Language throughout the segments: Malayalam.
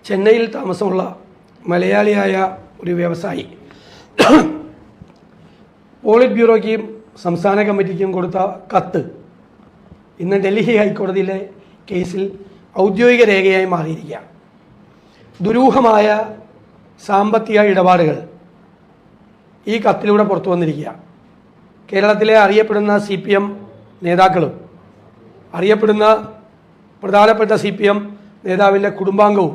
ചെന്നൈയിൽ താമസമുള്ള മലയാളിയായ ഒരു വ്യവസായി പോളിറ്റ് ബ്യൂറോയ്ക്കും സംസ്ഥാന കമ്മിറ്റിക്കും കൊടുത്ത കത്ത് ഇന്ന് ഡൽഹി ഹൈക്കോടതിയിലെ കേസിൽ ഔദ്യോഗിക രേഖയായി മാറിയിരിക്കുകയാണ്. ദുരൂഹമായ സാമ്പത്തിക ഇടപാടുകൾ ഈ കത്തിലൂടെ പുറത്തു വന്നിരിക്കുകയാണ്. കേരളത്തിലെ അറിയപ്പെടുന്ന CPM നേതാക്കളും അറിയപ്പെടുന്ന പ്രധാനപ്പെട്ട CPM നേതാവിൻ്റെ കുടുംബാംഗവും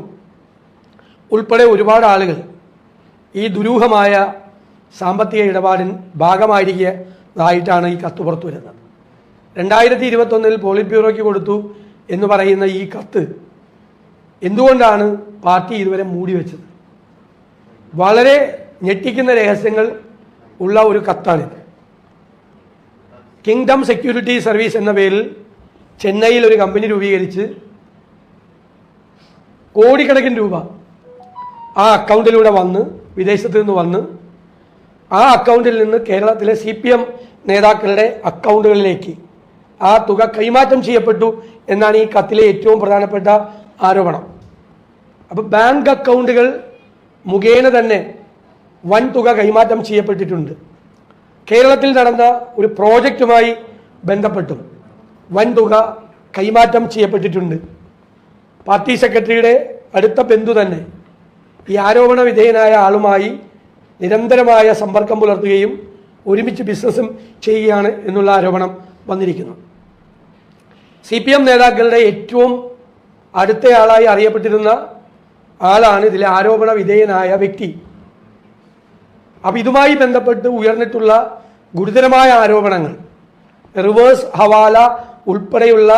ഉൾപ്പെടെ ഒരുപാട് ആളുകൾ ഈ ദുരൂഹമായ സാമ്പത്തിക ഇടപാടിന് ഭാഗമായിരിക്കുന്നതായിട്ടാണ് ഈ കത്ത് പുറത്തു വരുന്നത്. 2021 പോളിറ്റ് ബ്യൂറോയ്ക്ക് കൊടുത്തു എന്ന് പറയുന്ന ഈ കത്ത് എന്തുകൊണ്ടാണ് പാർട്ടി ഇതുവരെ മൂടിവെച്ചത്? വളരെ ഞെട്ടിക്കുന്ന രഹസ്യങ്ങൾ ഉള്ള ഒരു കത്താണിത്. കിങ്ഡം സെക്യൂരിറ്റി സർവീസ് എന്ന പേരിൽ ചെന്നൈയിൽ ഒരു കമ്പനി രൂപീകരിച്ച് കോടിക്കണക്കിന് രൂപ ആ അക്കൗണ്ടിലൂടെ വന്ന് വിദേശത്ത് നിന്ന് വന്ന് ആ അക്കൗണ്ടിൽ നിന്ന് കേരളത്തിലെ CPM നേതാക്കളുടെ അക്കൗണ്ടുകളിലേക്ക് ആ തുക കൈമാറ്റം ചെയ്യപ്പെട്ടു എന്നാണ് ഈ കത്തിലെ ഏറ്റവും പ്രധാനപ്പെട്ട ആരോപണം. അപ്പോൾ ബാങ്ക് അക്കൗണ്ടുകൾ മുഖേന തന്നെ വൻ തുക കൈമാറ്റം ചെയ്യപ്പെട്ടിട്ടുണ്ട്. കേരളത്തിൽ നടന്ന ഒരു പ്രോജക്റ്റുമായി ബന്ധപ്പെട്ടും വൻ തുക കൈമാറ്റം ചെയ്യപ്പെട്ടിട്ടുണ്ട്. പാർട്ടി സെക്രട്ടറിയുടെ അടുത്ത ബന്ധു തന്നെ ഈ ആരോപണ വിധേയനായ ആളുമായി നിരന്തരമായ സമ്പർക്കം പുലർത്തുകയും ഒരുമിച്ച് ബിസിനസ്സും ചെയ്യുകയാണ് എന്നുള്ള ആരോപണം വന്നിരിക്കുന്നു. CPM നേതാക്കളുടെ ഏറ്റവും അടുത്തയാളായി അറിയപ്പെട്ടിരുന്ന ആളാണ് ഇതിലെ ആരോപണ വിധേയനായ വ്യക്തി. അപ്പം ഇതുമായി ബന്ധപ്പെട്ട് ഉയർന്നിട്ടുള്ള ഗുരുതരമായ ആരോപണങ്ങൾ, റിവേഴ്സ് ഹവാല ഉൾപ്പെടെയുള്ള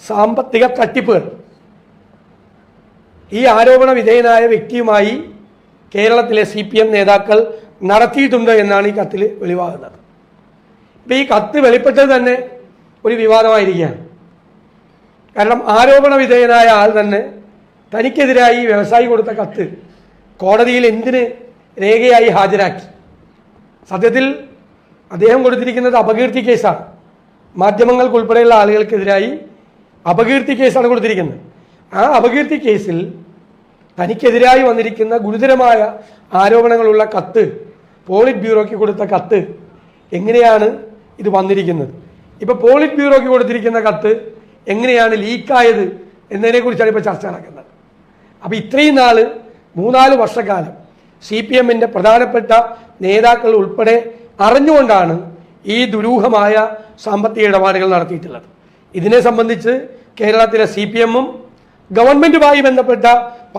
സാമ്പത്തിക തട്ടിപ്പുകൾ ഈ ആരോപണ വിധേയനായ വ്യക്തിയുമായി കേരളത്തിലെ CPM നേതാക്കൾ നടത്തിയിട്ടുണ്ട് എന്നാണ് ഈ കത്തിൽ വെളിവാകുന്നത്. ഇപ്പം ഈ കത്ത് വെളിപ്പെട്ടത് തന്നെ ഒരു വിവാദമായിരിക്കുകയാണ്. കാരണം ആരോപണ വിധേയനായ ആൾ തന്നെ തനിക്കെതിരായി വ്യവസായി കൊടുത്ത കത്ത് കോടതിയിൽ എന്തിന് രേഖയായി ഹാജരാക്കി? സത്യത്തിൽ അദ്ദേഹം കൊടുത്തിരിക്കുന്നത് അപകീർത്തി കേസാണ്. മാധ്യമങ്ങൾക്കുൾപ്പെടെയുള്ള ആളുകൾക്കെതിരായി അപകീർത്തി കേസാണ് കൊടുത്തിരിക്കുന്നത്. ആ അപകീർത്തി കേസിൽ തനിക്കെതിരായി വന്നിരിക്കുന്ന ഗുരുതരമായ ആരോപണങ്ങളുള്ള കത്ത്, പോളിറ്റ് ബ്യൂറോയ്ക്ക് കൊടുത്ത കത്ത്, എങ്ങനെയാണ് ഇത് വന്നിരിക്കുന്നത്? ഇപ്പോൾ പോളിറ്റ് ബ്യൂറോയ്ക്ക് കൊടുത്തിരിക്കുന്ന കത്ത് എങ്ങനെയാണ് ലീക്കായത് എന്നതിനെക്കുറിച്ചാണ് ഇപ്പോൾ ചർച്ച നടക്കുന്നത്. അപ്പോൾ ഇത്രയും നാൾ 3-4 വർഷക്കാലം CPMൻ്റെ പ്രധാനപ്പെട്ട നേതാക്കൾ ഉൾപ്പെടെ അറിഞ്ഞുകൊണ്ടാണ് ഈ ദുരൂഹമായ സാമ്പത്തിക ഇടപാടുകൾ നടത്തിയിട്ടുള്ളത്. ഇതിനെ സംബന്ധിച്ച് കേരളത്തിലെ CPMും ഗവൺമെൻറ്റുമായി ബന്ധപ്പെട്ട